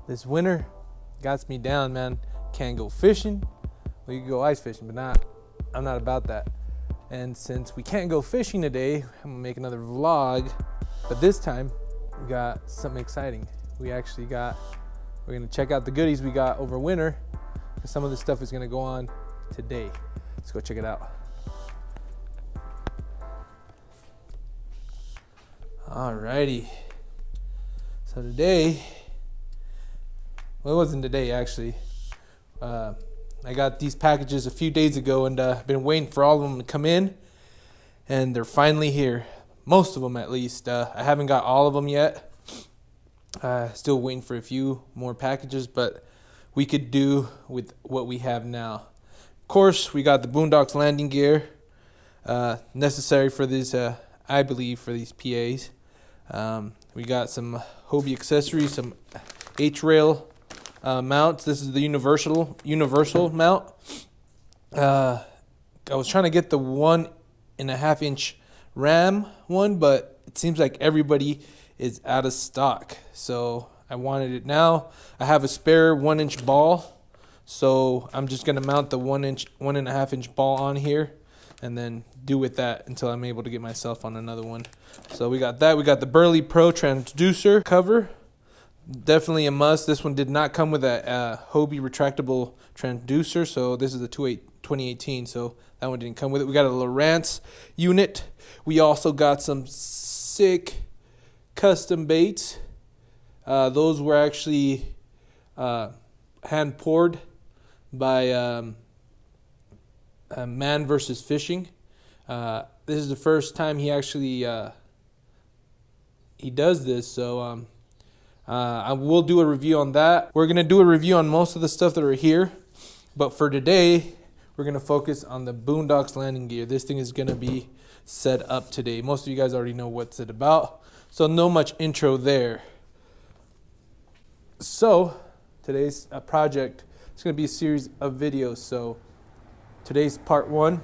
This winter got me down, man. Can't go fishing. Well, you can go ice fishing, but I'm not about that. And since we can't go fishing today, I'm gonna make another vlog. But this time, we got something exciting. We're gonna check out the goodies we got over winter. Some of this stuff is gonna go on today. Let's go check it out. Alrighty. So today, well, it wasn't today actually. I got these packages a few days ago and I've been waiting for all of them to come in, and they're finally here. Most of them at least. I haven't got all of them yet. Still waiting for a few more packages, but we could do with what we have now. Of course, we got the Boondocks landing gear necessary for these, I believe, for these PAs. We got some Hobie accessories, some H-rail mounts. This is the universal mount. I was trying to get the 1.5 inch ram one, but it seems like everybody is out of stock, so I wanted it now. I have a spare 1 inch ball, so I'm just gonna mount the 1.5 inch ball on here and then do with that until I'm able to get myself on another one. So we got that. We got the Burley Pro transducer cover. Definitely a must. This one did not come with a Hobie retractable transducer, so this is the 2018, so that one didn't come with it. We got a Lowrance unit. We also got some sick custom baits. Those were actually hand poured by Man versus Fishing. This is the first time he actually he does this, so I will do a review on that. We're gonna do a review on most of the stuff that are here, but for today we're gonna focus on the Boondocks landing gear. This thing is gonna be set up today. Most of you guys already know what's it about, so no much intro there. So today's project is going to be a series of videos. So today's part 1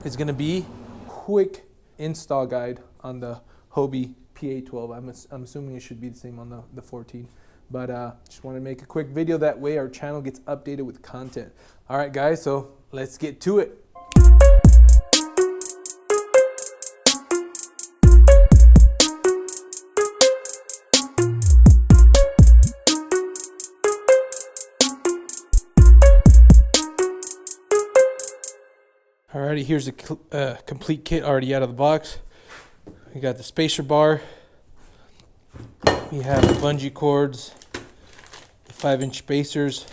is going to be quick install guide on the Hobie Pa12. I'm assuming it should be the same on the 14, but just want to make a quick video, that way our channel gets updated with content. All right guys, so let's get to it. Alrighty, here's a complete kit already out of the box. We got the spacer bar. We have the bungee cords, the 5-inch spacers.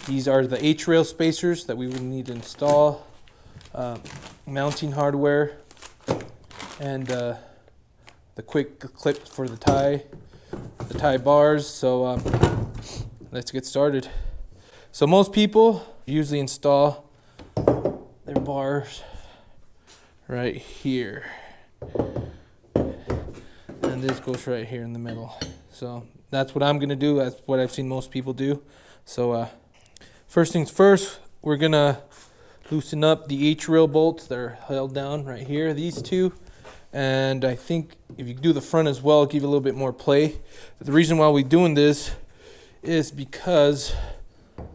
These are the H-rail spacers that we will need to install. Mounting hardware, and the quick clip for the tie bars. So let's get started. So most people usually install their bars right here, and this goes right here in the middle. So that's what I'm gonna do. That's what I've seen most people do. So first things first, we're gonna loosen up the H-rail bolts that are held down right here, these two. And I think if you do the front as well, give it a little bit more play. But the reason why we're doing this is because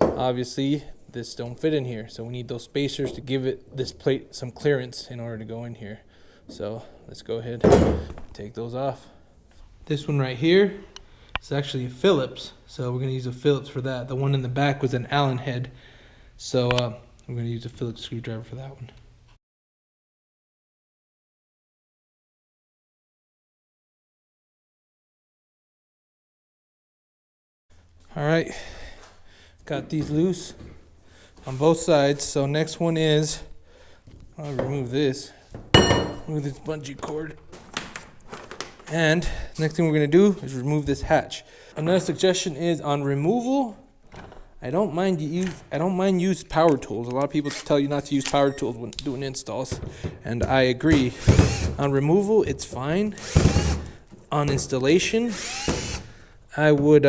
obviously this don't fit in here, so we need those spacers to give this plate some clearance in order to go in here. So let's go ahead and take those off. This one right here is actually a Phillips, so we're going to use a Phillips for that. The one in the back was an Allen head, so we're going to use a Phillips screwdriver for that one. All right, got these loose on both sides. So next one is, I'll remove this bungee cord, and next thing we're going to do is remove this hatch. Another suggestion is, on removal, I don't mind use power tools. A lot of people tell you not to use power tools when doing installs, and I agree. On removal, it's fine. On installation, I would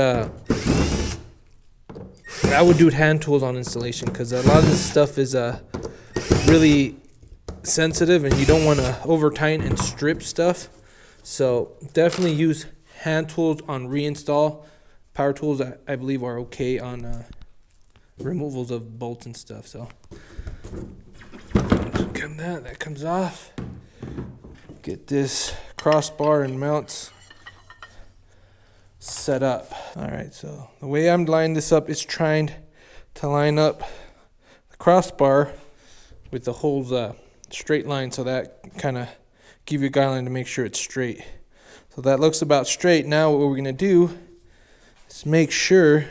do hand tools on installation, because a lot of this stuff is really sensitive and you don't want to over tighten and strip stuff. So definitely use hand tools on reinstall. power tools, I believe, are okay on removals of bolts and stuff. So that comes off. Get this crossbar and mounts set up. All right, so the way I'm lining this up is trying to line up the crossbar with the holes straight line, so that kind of give you a guideline to make sure it's straight. So that looks about straight. Now what we're gonna do is make sure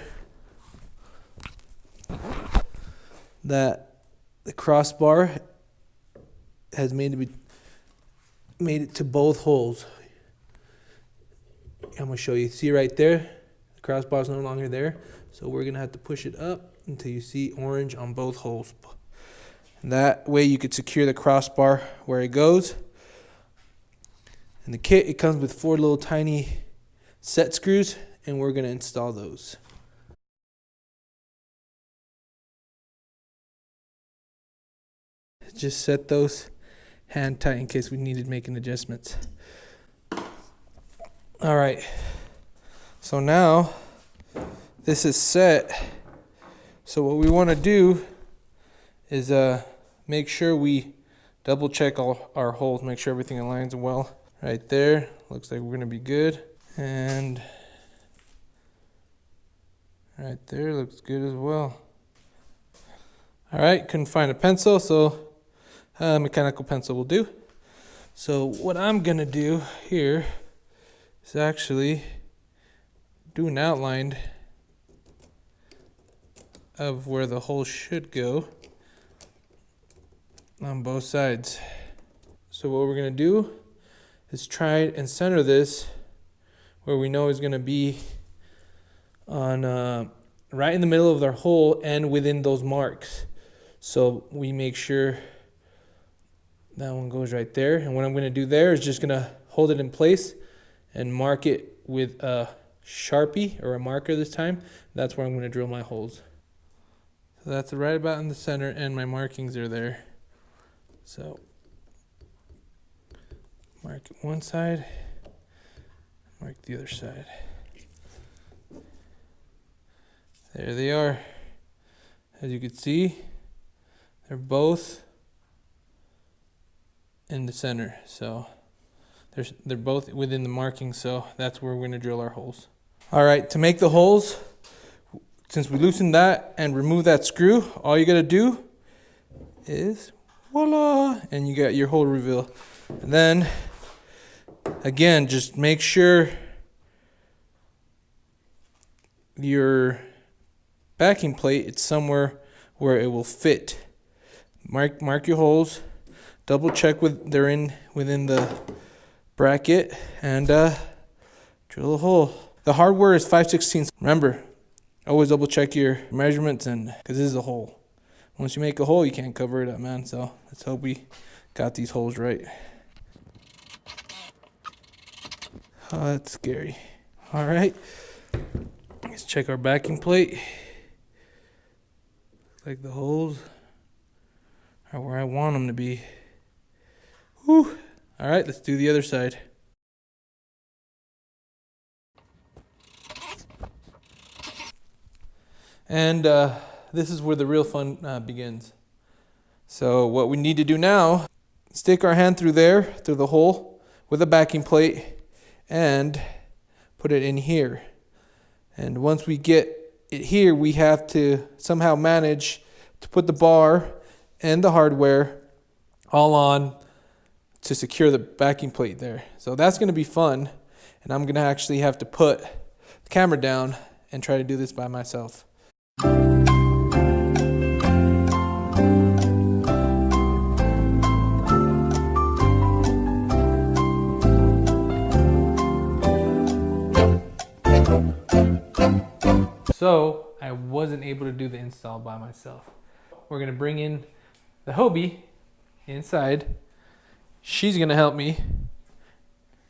that the crossbar has made it to both holes. I'm gonna show you. See right there, the crossbar is no longer there, so we're gonna have to push it up until you see orange on both holes. And that way you could secure the crossbar where it goes. In the kit, it comes with 4 little tiny set screws, and we're gonna install those. Just set those hand tight in case we needed making adjustments. All right, so now this is set. So what we want to do is make sure we double check all our holes, make sure everything aligns well. Right there, looks like we're gonna be good. And right there looks good as well. All right, couldn't find a pencil, so mechanical pencil will do. So what I'm gonna do here is actually do an outline of where the hole should go on both sides. So what we're gonna do is try and center this where we know is gonna be on right in the middle of our hole and within those marks. So we make sure that one goes right there. And what I'm gonna do there is just gonna hold it in place and mark it with a Sharpie or a marker this time. That's where I'm gonna drill my holes. So that's right about in the center, and my markings are there. So mark one side, mark the other side. There they are. As you can see, they're both in the center. So they're both within the marking, so that's where we're going to drill our holes. All right, to make the holes, since we loosened that and remove that screw, all you got to do is voila, and you got your hole reveal. And then again, just make sure your backing plate, it's somewhere where it will fit. Mark your holes, double check they're within the bracket, and drill a hole. The hardware is 5/16. Remember, always double check your measurements, and because this is a hole. Once you make a hole, you can't cover it up, man. So let's hope we got these holes right. Oh, that's scary. All right, let's check our backing plate. Looks like the holes are where I want them to be. Whew. All right, let's do the other side. And this is where the real fun begins. So what we need to do now, stick our hand through the hole with a backing plate and put it in here. And once we get it here, we have to somehow manage to put the bar and the hardware all on to secure the backing plate there. So that's going to be fun, and I'm going to actually have to put the camera down and try to do this by myself. So I wasn't able to do the install by myself. We're going to bring in the Hobie inside. She's going to help me.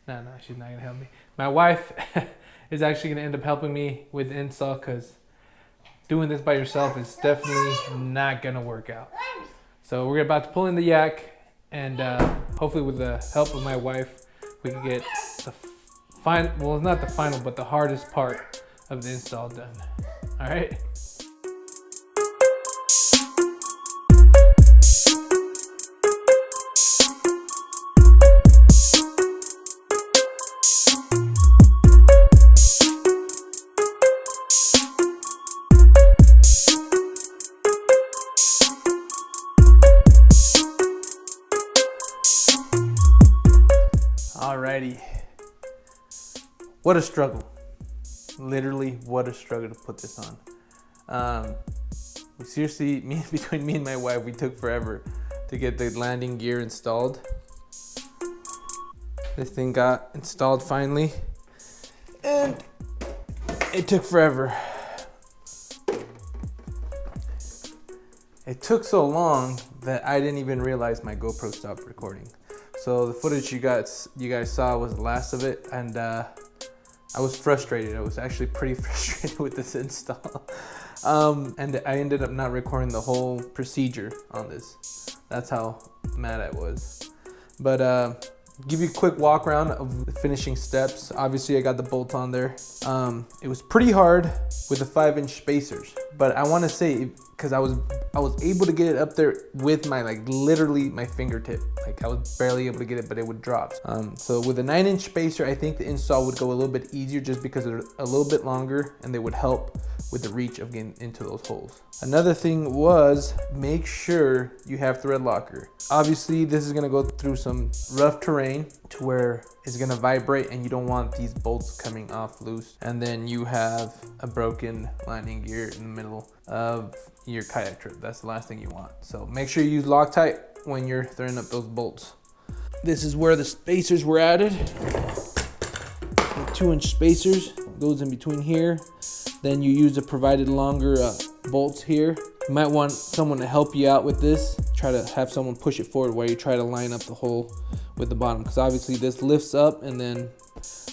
No, she's not going to help me. My wife is actually going to end up helping me with the install, because doing this by yourself is definitely not going to work out. So we're about to pull in the yak, and hopefully with the help of my wife, we can get the final, well, not the final, but the hardest part of the install done. All right. Alrighty. What a struggle. Literally, what a struggle to put this on. Seriously, between me and my wife, we took forever to get the landing gear installed. This thing got installed finally, and it took forever. It took so long that I didn't even realize my GoPro stopped recording. So the footage you guys saw was the last of it, and I was frustrated. I was actually pretty frustrated with this install. And I ended up not recording the whole procedure on this. That's how mad I was. But give you a quick walk around of the finishing steps. Obviously I got the bolt on there. It was pretty hard with the 5-inch spacers, but I want to say, because I was able to get it up there with my, like, literally my fingertip. Like, I was barely able to get it, but it would drop. So with a 9-inch spacer, I think the install would go a little bit easier just because they're a little bit longer and they would help with the reach of getting into those holes. Another thing was, make sure you have thread locker. Obviously this is gonna go through some rough terrain to where it's gonna vibrate, and you don't want these bolts coming off loose. And then you have a broken landing gear in the middle of your kayak trip. That's the last thing you want. So make sure you use Loctite when you're threading up those bolts. This is where the spacers were added. The 2-inch spacers goes in between here. Then you use the provided longer bolts here. You might want someone to help you out with this. Try to have someone push it forward while you try to line up the hole with the bottom, because obviously this lifts up and then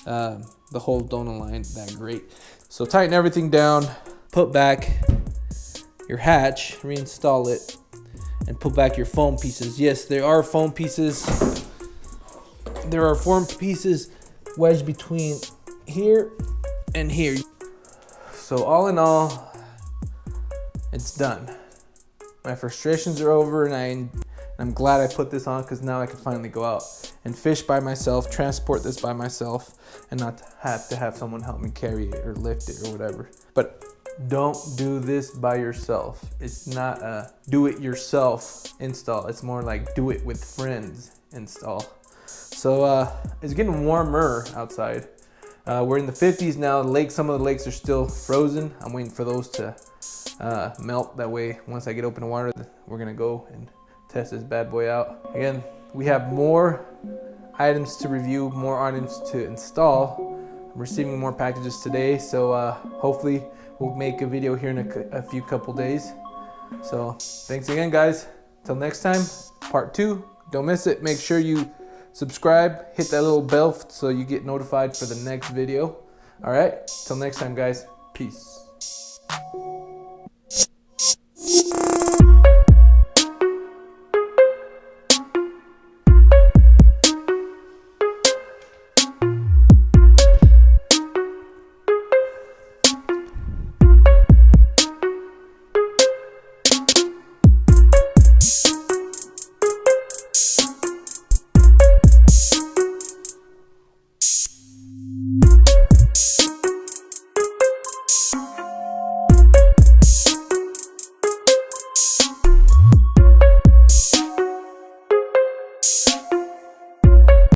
the holes don't align that great. So tighten everything down, put back your hatch, reinstall it, and put back your foam pieces. Yes, there are foam pieces. There are foam pieces wedged between here and here. So all in all, it's done. My frustrations are over, and I'm glad I put this on, because now I can finally go out and fish by myself, transport this by myself, and not have to have someone help me carry it or lift it or whatever. But don't do this by yourself. It's not a do-it-yourself install. It's more like do it with friends install. So it's getting warmer outside. We're in the 50s now. Some of the lakes are still frozen. I'm waiting for those to melt. That way, once I get open water, we're gonna go and test this bad boy out. Again, we have more items to review, more items to install. I'm receiving more packages today, so hopefully we'll make a video here in a few couple days. So thanks again, guys. Till next time, part 2. Don't miss it. Make sure you subscribe, hit that little bell so you get notified for the next video. All right, till next time, guys. Peace.